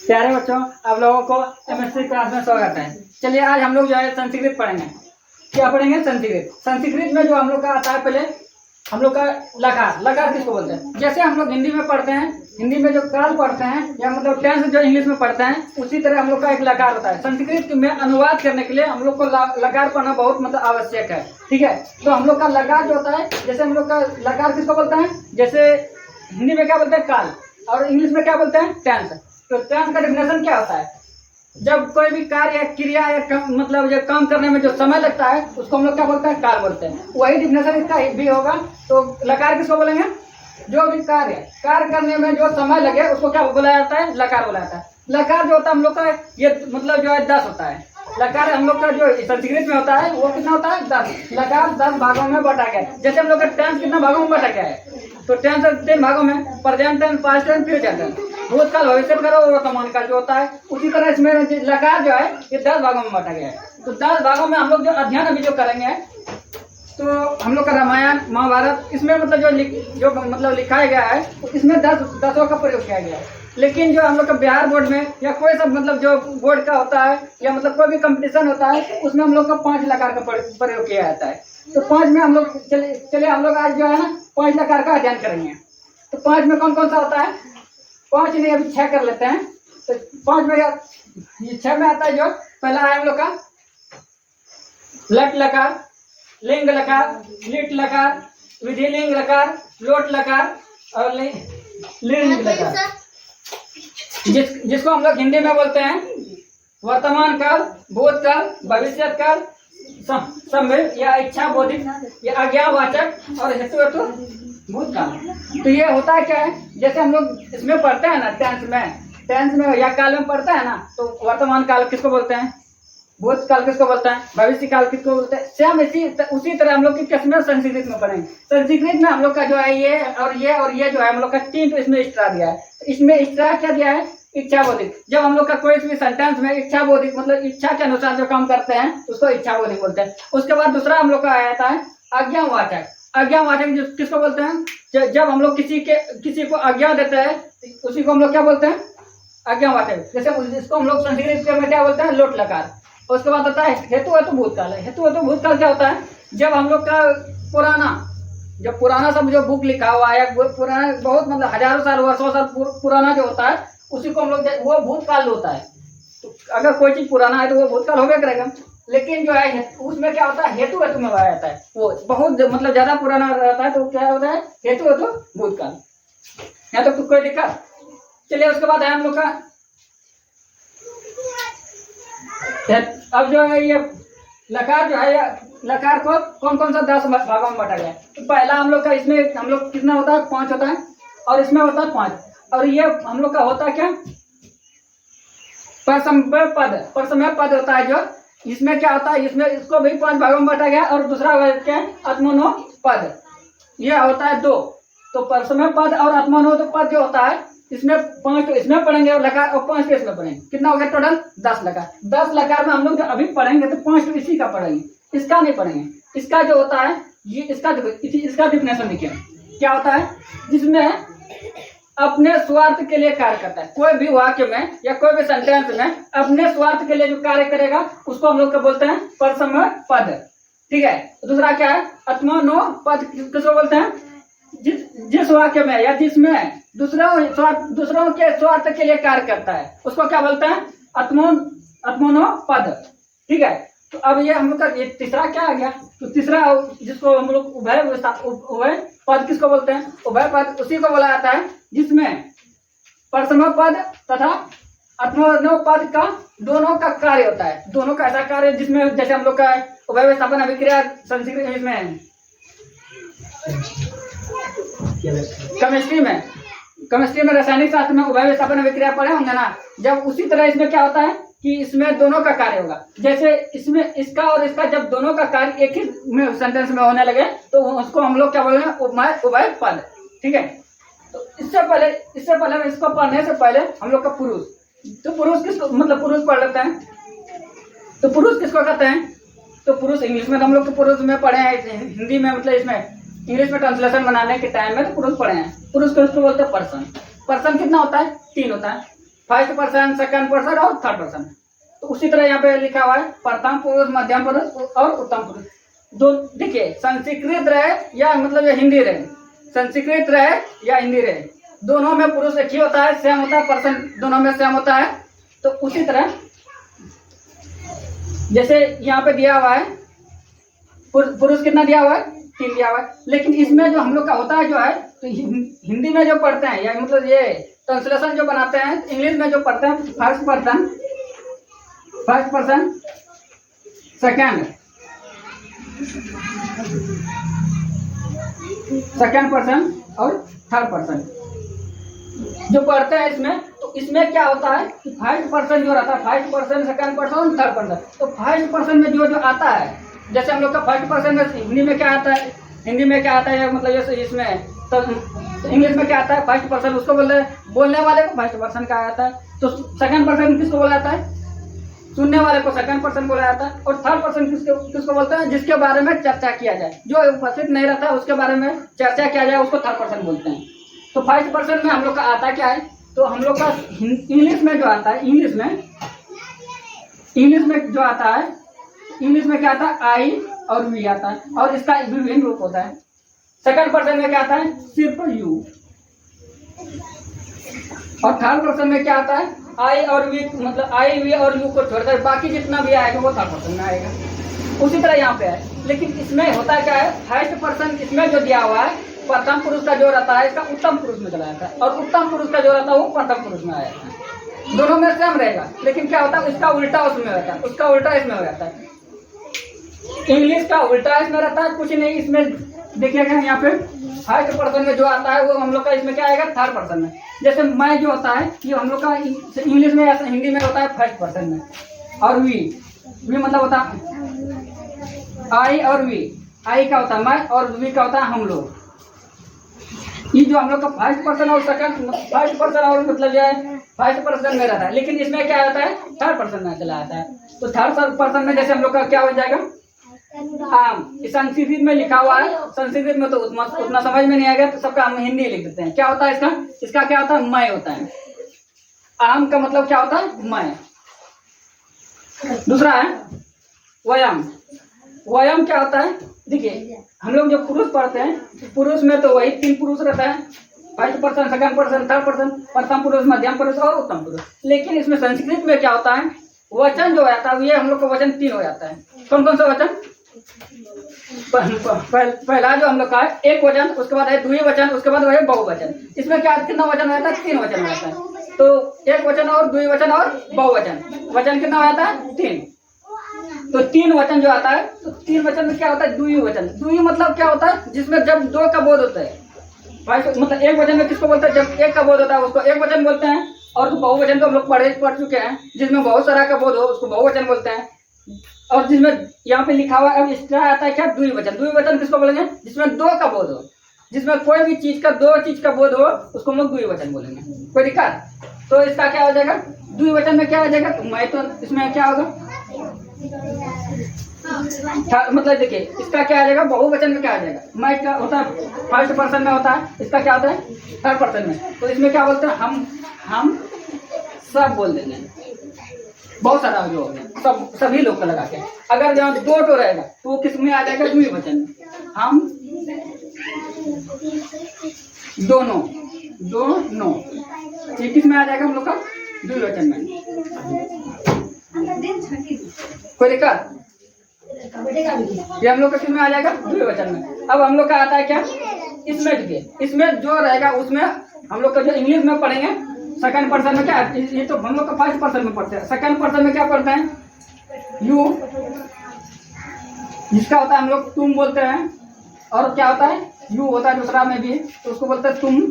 प्यारे बच्चों, आप लोगों को केमिस्ट्री क्लास में स्वागत है। चलिए आज हम लोग जो है संस्कृत पढ़ेंगे। क्या पढ़ेंगे? संस्कृत। संस्कृत में जो हम लोग का आता है, पहले हम लोग का लकार। लकार किसको बोलते हैं? जैसे हम लोग हिंदी में पढ़ते हैं, हिंदी में जो काल पढ़ते हैं या मतलब टेंस जो इंग्लिश में पढ़ते हैं, उसी तरह हम लोग का एक लकार होता है। संस्कृत में अनुवाद करने के लिए हम लोग को लकार पढ़ना बहुत मतलब आवश्यक है। ठीक है, तो हम लोग का लकार जो होता है, जैसे हम लोग का लकार किसको बोलते हैं? जैसे हिंदी में क्या बोलते हैं? काल, और इंग्लिश में क्या बोलते हैं? टेंस। तो टेंस का डेफिनेशन क्या होता है? जब कोई भी कार्य या क्रिया या मतलब जो काम करने में जो समय लगता है, उसको हम लोग क्या बोलते हैं? काल बोलते हैं। वही डेफिनेशन इसका भी होगा। तो लकार किसको बोलेंगे? जो भी कार्य करने में जो समय लगे उसको क्या बोला जाता है? लकार बोला जाता है। लकार जो होता है हम लोग का ये मतलब जो है 10 होता है। लकार हम लोग का जो संस्कृत में होता है वो कितना होता है? 10। लकार 10 भागों में बांटा गया है। जैसे हम लोग का टेंस कितना भागों में बांटा गया है? तो टेंस 3 भागों में, present tense, past tense, future tense, भूतकाल, भविष्य काल और वर्तमान काल जो होता है। उसी तरह इसमें लकार जो है ये 10 भागों में बांटा गया है। तो 10 भागों में हम लोग जो अध्ययन अभी जो करेंगे, तो हम लोग का रामायण महाभारत, इसमें मतलब जो मतलब लिखाया गया है, इसमें 10 का प्रयोग किया गया है। लेकिन जो हम लोग का बिहार बोर्ड में या कोई सब मतलब जो बोर्ड का होता है या मतलब कोई भी कंपटीशन होता है, उसमें हम लोग का 5 लकार का प्रयोग किया जाता है। तो 5 में हम लोग चलिए हम लोग आज जो है ना 5 लकार का अध्ययन करेंगे। तो 5 में कौन कौन सा होता है? 5 नहीं, अभी 6 कर लेते हैं। तो 5 में ये 6 में आता है जो पहला है हम लोग का लट लकार, लिंग लकार, लिट लकार, विधिलिंग लकार, लोट लकार और लिंग लकार, जिसको हम लोग हिंदी में बोलते हैं वर्तमान काल, भूतकाल, भविष्य काल, संभव या इच्छा बोधिक या अज्ञावाचक और हेतु भूतकाल। तो ये होता है क्या है? जैसे हम लोग इसमें पढ़ते हैं ना टेंस में या काल में पढ़ते हैं ना, तो वर्तमान काल किसको बोलते हैं? भूतकाल किसको बोलते हैं? भविष्य काल किसको बोलते हैं? सेम उसी तरह हम लोग की किसमें? संस्कृत में पढ़ेंगे। संस्कृत में हम लोग का जो है ये और ये जो है हम लोग का 3 तो इसमें एक्स्ट्रा दिया है। इसमें एक्स्ट्रा क्या दिया है? इच्छा बोधिक। जब हम लोग का कोई भी सेंटेंस में इच्छा बोधिक मतलब इच्छा के अनुसार जो काम करते हैं उसको इच्छा बोधिक बोलते हैं। उसके बाद दूसरा हम लोग का आ जाता है आज्ञावाचक। आज्ञावाचक किसको बोलते हैं? जब हम लोग किसी को आज्ञा देते हैं, उसी को हम लोग क्या बोलते हैं? आज्ञावाचक। जैसे इसको हम लोग संस्कृत में क्या बोलते हैं? लोट लकार। उसके बाद आता है हेतु भूतकाल। हेतु भूतकाल क्या होता है? जब हम लोग का पुराना सब जो बुक लिखा हुआ है, पुराना बहुत मतलब हजारों साल वर्षों साल पुराना जो होता है, उसी को हम लोग वो भूतकाल होता है। तो अगर कोई चीज पुराना है तो वो भूतकाल होगा करेगा। लेकिन जो है उसमें क्या होता है? हेतु में पाया जाता है। वो बहुत मतलब ज्यादा पुराना रहता है तो क्या होता है? हेतु भूतकाल। यहाँ तक तो कोई दिक्कत? चलिए उसके बाद है हम लोग का अब जो है ये लकार जो है, लकार को कौन कौन सा 10 भागों में बांटा गया है। तो पहला हम लोग का इसमें हम लोग कितना होता है? 5 होता है, और इसमें होता है 5। और ये हम लोग का होता है क्या? परसमय पद होता है जो, इसमें क्या होता है? इसमें इसको भी 5 भागों में बांटा गया। और दूसरा क्या है? आत्मनो पद, ये होता है 2। तो परसमय पद और आत्मनो पद जो होता है, इसमें 5 तो इसमें पढ़ेंगे और लकार, और 5 तो इसमें पढ़ेंगे। कितना हो गया टोटल? 10 लकार। 10 लकार में हम लोग जो अभी पढ़ेंगे तो 5 तो इसी का पढ़ेंगे, इसका नहीं पढ़ेंगे। इसका जो होता है ये इसका डिफिनेशन देखिए क्या होता है? जिसमें अपने स्वार्थ के लिए कार्य करता है। कोई भी वाक्य में या कोई भी सेंटेंस में अपने स्वार्थ के लिए जो कार्य करेगा उसको हम लोग क्या बोलते हैं? परसमय पद। ठीक है। दूसरा क्या है? आत्मनो पद किसको बोलते हैं? जिस वाक्य में या जिसमें दूसरों के स्वार्थ के लिए कार्य करता है उसको क्या बोलते हैं? आत्मनो पद। ठीक है। तो अब ये हम लोग का ये तीसरा क्या आ गया? तो तीसरा जिसको हम लोग उभय पद किसको बोलते हैं? उभय पद उसी को बोला जाता है जिसमें परसमय पद तथा आत्मनो पद का दोनों का कार्य होता है। दोनों का ऐसा कार्य जिसमें जैसे हम लोग का उभय विस्थापन अभिक्रिया संस्कृत इसमें केमिस्ट्री में रासायनिक शास्त्र में उभय विस्थापन अभिक्रिया पढ़े होंगे ना। जब उसी तरह इसमें क्या होता है कि इसमें दोनों का कार्य होगा। जैसे इसमें इसका और इसका जब दोनों का कार्य एक ही सेंटेंस में होने लगे तो उसको हम लोग क्या बोलेंगे? उभय पद। ठीक है। तो इससे पहले इसको पढ़ने से पहले हम लोग का पुरुष, तो पुरुष किसको मतलब पुरुष पढ़ लेते हैं। तो पुरुष किसको कहते हैं? तो पुरुष इंग्लिश में तो हम लोग पुरुष में पढ़े हैं, हिंदी में मतलब इसमें इंग्लिश में ट्रांसलेशन बनाने के टाइम में तो पुरुष पढ़े हैं। पुरुष को बोलते हैं पर्सन। पर्सन कितना होता है? 3 होता है। फर्स्ट पर्सन, सेकंड पर्सन और थर्ड पर्सन। तो उसी तरह यहाँ पे लिखा हुआ है प्रथम पुरुष, मध्यम पुरुष और उत्तम पुरुष। दो देखिए, संस्कृत रहे या मतलब ये हिंदी रहे, संस्कृत रहे या हिंदी रहे, दोनों में पुरुष एक ही होता है, सेम होता है, पर्सन दोनों में सेम होता है। तो उसी तरह जैसे यहाँ पे दिया हुआ है पुरुष कितना दिया हुआ है, 3 दिया हुआ है। लेकिन इसमें जो हम लोग का होता है जो है, तो हिंदी में जो पढ़ते हैं या मतलब ये ट्रांसलेशन जो बनाते हैं इंग्लिश में जो पढ़ते हैं, फर्स्ट पर्सन, सेकंड पर्सन और थर्ड पर्सन जो पढ़ते हैं इसमें। तो इसमें क्या होता है कि फर्स्ट पर्सन जो रहता है, फर्स्ट पर्सन, सेकंड पर्सन और थर्ड पर्सन। तो फर्स्ट पर्सन में जो आता है, जैसे हम लोग का फर्स्ट पर्सन में हिंदी में क्या आता है, हिंदी में क्या आता है मतलब जैसे इसमें तो इंग्लिश में क्या आता है, फर्स्ट पर्सन उसको बोलते हैं, बोलने वाले को फर्स्ट पर्सन कहा जाता है। तो सेकंड पर्सन किसको बोला जाता है, सुनने वाले को सेकंड पर्सन बोला जाता है। और थर्ड पर्सन किसको बोलते हैं, जिसके बारे में चर्चा किया जाए, जो उपस्थित नहीं रहता है उसके बारे में चर्चा किया जाए, उसको थर्ड पर्सन बोलते हैं। तो फर्स्ट पर्सन में हम लोग का आता क्या है, तो हम लोग का इंग्लिश में जो आता है, इंग्लिश में जो आता है, इंग्लिश में क्या आता है, आई और वी आता है, और इसका विभिन्न रूप होता है। सेकंड पर्सन में क्या आता है, सिर्फ यू। और थर्ड पर्सन में क्या आता है, आई और वी, मतलब आई वी और यू को छोड़कर बाकी जितना भी आएगा वो थर्ड पर्सन में आएगा। उसी तरह यहाँ पे है। लेकिन इसमें होता क्या है, फर्स्ट पर्सन इसमें जो दिया हुआ है, प्रथम पुरुष का जो रहता है इसका उत्तम पुरुष में चला जाता है, और उत्तम पुरुष का जो रहता है वो प्रथम पुरुष में आएगा। दोनों में सेम रहेगा, लेकिन क्या होता है, इसका उल्टा उसमें रहता है, उसका उल्टा इसमें हो जाता है। इंग्लिश का उल्टा इसमें रहता है, कुछ नहीं। इसमें देखिएगा यहाँ पे फर्स्ट पर्सन में जो आता है वो हम लोग का इसमें क्या आएगा, थर्ड पर्सन में। जैसे मैं जो होता है ये हम लोग का इंग्लिश में या हिंदी में होता है फर्स्ट पर्सन में। और वी मतलब होता है आई और वी, आई का होता है मैं और वी का होता है हम लोग। ये जो हम लोग का फर्स्ट पर्सन और सेकंड, फर्स्ट पर्सन और मतलब जो है फर्स्ट पर्सन में रहता है, लेकिन इसमें क्या आता है, थर्ड पर्सन में चला आता है। तो थर्ड पर्सन में जैसे हम लोग का क्या हो जाएगा, आम। संस्कृत में लिखा हुआ है, संस्कृत में तो उतना समझ में नहीं आएगा, तो सबका हम हिंदी लिख देते हैं। क्या होता है इसका क्या होता है, मैं होता है। आम का मतलब क्या होता है, मैं। दूसरा है वयम। वयम क्या होता है, देखिए हम लोग जो पुरुष पढ़ते हैं, पुरुष में तो वही 3 पुरुष रहता है, first person, second person, third person, प्रथम पुरुष, मध्यम पुरुष और उत्तम पुरुष। लेकिन इसमें संस्कृत में क्या होता है, वचन जो रहता है ये हम लोग का वचन 3 हो जाता है। कौन कौन सा वचन, पहला जो हम लोग का है एक वचन, उसके बाद है द्विवचन, उसके बाद है बहुवचन। इसमें क्या कितना वचन रहता है, 3 वचन रहता है। तो एक वचन और द्विवचन और बहुवचन, वचन कितना रहता है, 3। तो 3 वचन जो आता है, तो 3 वचन में क्या होता है, द्विवचन। द्वि मतलब क्या होता है, जिसमें जब 2 का बोध होता है। मतलब एक वचन में किसको बोलते हैं, जब 1 का बोध होता है उसको एक वचन बोलते हैं। और बहुवचन तो हम लोग पढ़ चुके हैं, जिसमें बहुत सारा का बोध हो उसको बहुवचन बोलते हैं। और जिसमें यहाँ पे लिखा हुआ है अब इसका आता है क्या, द्विवचन। द्विवचन किसको बोलेंगे, जिसमें 2 का बोध हो, जिसमें कोई भी चीज का 2 चीज का बोध हो उसको हम लोग द्विवचन बोलेंगे। कोई दिक्कत, तो इसका क्या हो जाएगा, द्विवचन में क्या हो जाएगा, तो मैं, तो इसमें क्या होगा, मतलब देखिए इसका क्या आ जाएगा, बहुवचन में क्या आ जाएगा, मैं क्या होता है फर्स्ट पर्सन में होता है, इसका क्या होता है थर्ड पर्सन में। तो इसमें क्या बोलते हैं, हम सब बोल देंगे, बहुत सारा जो होगा सब सभी लोग का लगा के। अगर जहाँ 2 तो रहेगा तो वो किस में आ जाएगा, द्विवचन में। हम दोनों ये किस में आ जाएगा, हम लोग का द्विवचन में। कोई दिक्कत, ये हम लोग का किस में आ जाएगा, द्विवचन में। अब हम लोग का आता है क्या, इसमें जो रहेगा उसमें हम लोग का जो इंग्लिश में पढ़ेंगे सेकंड पर्सन में क्या, ये तो हम लोग का फर्स्ट पर्सन में पढ़ते हैं। सेकंड पर्सन में क्या पढ़ते हैं, यू, जिसका होता है हम लोग तुम बोलते हैं। और क्या होता है, यू होता है दूसरा में भी, तो उसको बोलते हैं तुम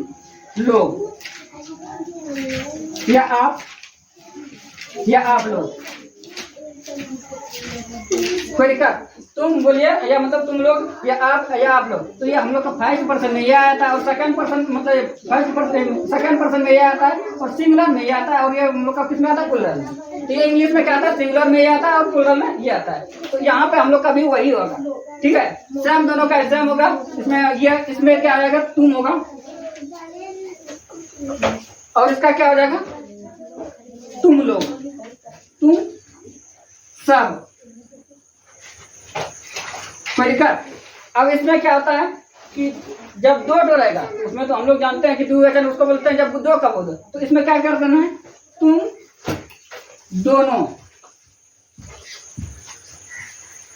लोग या आप लोग। कोई दिक्कत, तुम बोलिए या मतलब तुम लोग या आप लोग। तो ये हम लोग का फर्स्ट पर्सन में ये आता है, और सेकंड पर्सन मतलब फर्स्ट पर्सन सेकंड पर्सन में ये आता है, और सिंगुलर में ये आता है। और ये हम लोग का किस में आता है, प्लुरल में। तो ये इंग्लिश में क्या आता है, सिंगुलर में ये आता है और प्लुरल में ये आता है। तो यहाँ पे हम लोग का भी वही होगा, ठीक है, सेम दोनों का सेम होगा। इसमें क्या आएगा, तुम होगा, और इसका क्या हो जाएगा, तुम लोग, तुम सब। कोई दिक्कत? अब इसमें क्या होता है कि जब दो रहेगा उसमें तो हम लोग जानते हैं कि द्विवचन उसको बोलते हैं जब दो का बोल, तो इसमें क्या कर देना है, तुम दोनों।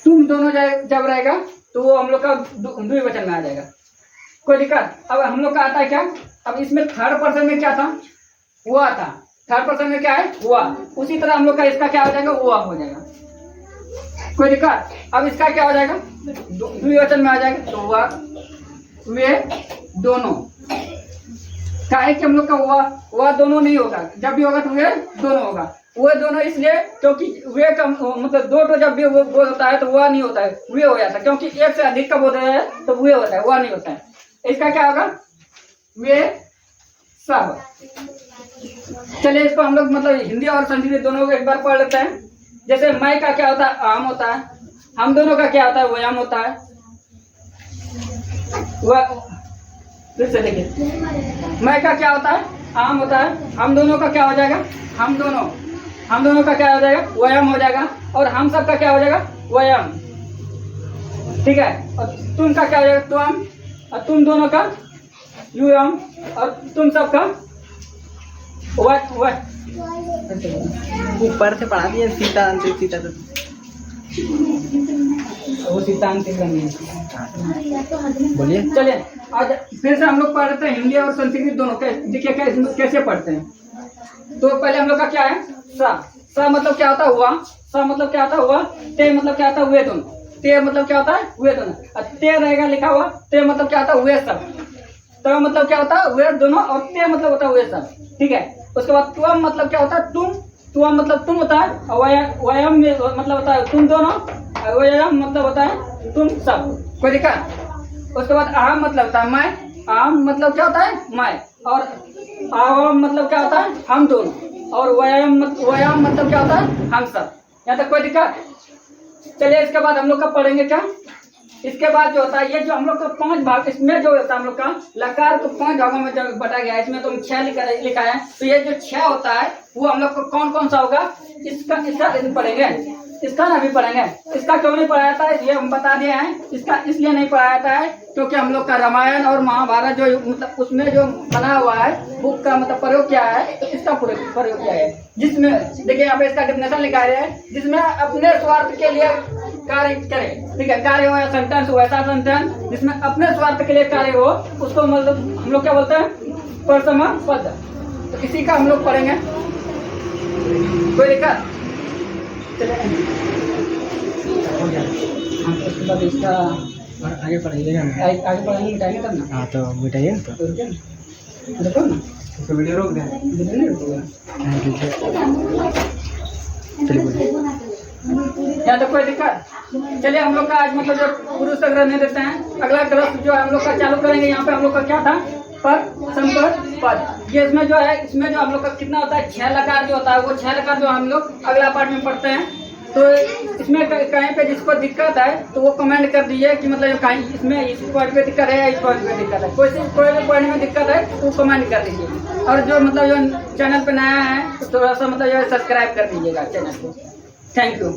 तुम दोनों जब रहेगा तो वो हम लोग का द्विवचन में आ जाएगा। कोई दिक्कत? अब हम लोग का आता है क्या, अब इसमें थर्ड पर्सन में क्या था, हुआ था। थर्ड पर्सन में क्या है, हुआ। उसी तरह हम लोग का इसका क्या हो जाएगा, हुआ हो जाएगा। कोई दिक्कत? अब इसका क्या हो जाएगा, द्विवचन में आ जाएगा, तो हुआ, वे दोनों। क्या है कि हम लोग का हुआ दोनों नहीं होगा, जब भी होगा तो वे दोनों होगा। वो दोनों इसलिए क्योंकि वे का मतलब दो तो जब भी वो होता है तो वह नहीं होता है, वे हो जाता है। क्योंकि एक से अधिक का बोल रहे हैं तो वे होता है, वह नहीं होता है। इसका क्या होगा, वे सब। चलिए इसको हम लोग मतलब हिंदी और संस्कृत दोनों को एक बार पढ़ लेते हैं। जैसे मैं का क्या होता है, आम होता है। हम दोनों का क्या होता है, व्यायाम होता है। वह फिर से देखिए, मैं का क्या होता है, आम होता है। हम दोनों का क्या हो जाएगा, हम दोनों का क्या हो जाएगा, व्यायाम हो जाएगा। और हम सब का क्या हो जाएगा, व्यायाम। ठीक है। और तुम का क्या हो जाएगा, तुम। और तुम दोनों का युयम। और तुम सब का वह। ऊपर से पढ़ा दिया सीता वो सीतांत बोलिए। चलिए आज फिर से हम लोग पढ़ रहे हैं हिंदी और संस्कृत दोनों। देखिए कैसे पढ़ते हैं। तो पहले हम लोग का क्या है, सा मतलब क्या होता है, हुआ। सा मतलब क्या होता है, हुआ। ते मतलब क्या होता है, हुए दोनों। ते मतलब क्या होता है, हुए दोनों। और ते रहेगा लिखा हुआ, ते मतलब क्या होता है, हुए सब। तो मतलब क्या होता है, हुए दोनों। और ते मतलब होता है हुए सब। ठीक है। उसके बाद तुम मतलब क्या होता है, तुम मतलब तुम होता है। व्यायाम मतलब होता है तुम दोनों। व्यायाम मतलब होता है तुम सब। कोई दिक्कत? उसके बाद आम मतलब होता है मैं। आम मतलब क्या होता है, मैं। और आवाम मतलब क्या होता है, हम दोनों। और व्यायाम मतलब क्या होता है, हम सब। यहाँ तक कोई दिक्कत? चलिए इसके बाद हम लोग का पढ़ेंगे क्या, इसके बाद जो होता है ये जो हम लोग का 5 भाग, इसमें जो होता है हम लोग का लकार को 5 भागों में जब बटा गया है। इसमें तो 6 लिखा है। तो ये जो 6 होता है वो हम लोग को कौन सा होगा, इसका पढ़ेंगे। इसका ना भी पढ़ेंगे। इसका क्यों नहीं पढ़ाया था ये हम बता दिए हैं। इसका इसलिए नहीं पढ़ाया था है क्योंकि हम लोग का रामायण और महाभारत जो मतलब उसमें जो बना हुआ है बुक का मतलब प्रयोग क्या है, तो इसका प्रयोग किया है। जिसमें देखिए यहाँ पे इसका डेफिनेशन लिखा है, जिसमें अपने स्वार्थ के लिए कार्य करे। ठीक है, कार्य हो या सेंटेंस हो, ऐसा सेंटेंस जिसमें अपने स्वार्थ के लिए कार्य हो उसको मतलब हम लोग क्या बोलते हैं, परसम पद। तो इसी का हम लोग पढ़ेंगे। कोई दिक्कत? चलिए उसके बाद इसका आगे पढ़ाइएगा। आगे पढ़ाएंगे, मिटाएंगे तब ना। हाँ तो मिटाइए ना। तो देखो ना, तो वीडियो रोक दें। वीडियो नहीं रुकेगा। चलिए बोलिए। यहाँ तक कोई दिक्कत? चलिए हम लोग का आज मतलब जो पुरुष तक रहने देते हैं। अगला ग्रस्त जो हम लोग का चालू करेंगे। यहाँ पे हम लोग का क्या था, पद, संपद, पद। ये इसमें जो है, इसमें जो हम लोग का कितना होता है, 6 लकार जो होता है, वो 6 लकार जो हम लोग अगला पार्ट में पढ़ते हैं। तो इसमें कहीं पे जिसको दिक्कत है तो वो कमेंट कर दीजिए कि मतलब कहीं इसमें इस पॉइंट पे दिक्कत है या इस पॉइंट पे दिक्कत है। कोई भी पॉइंट में दिक्कत है तो कमेंट कर दीजिए। और जो मतलब जो चैनल पे नया है तो थोड़ा सा मतलब जो सब्सक्राइब कर दीजिएगा चैनल को। Thank you.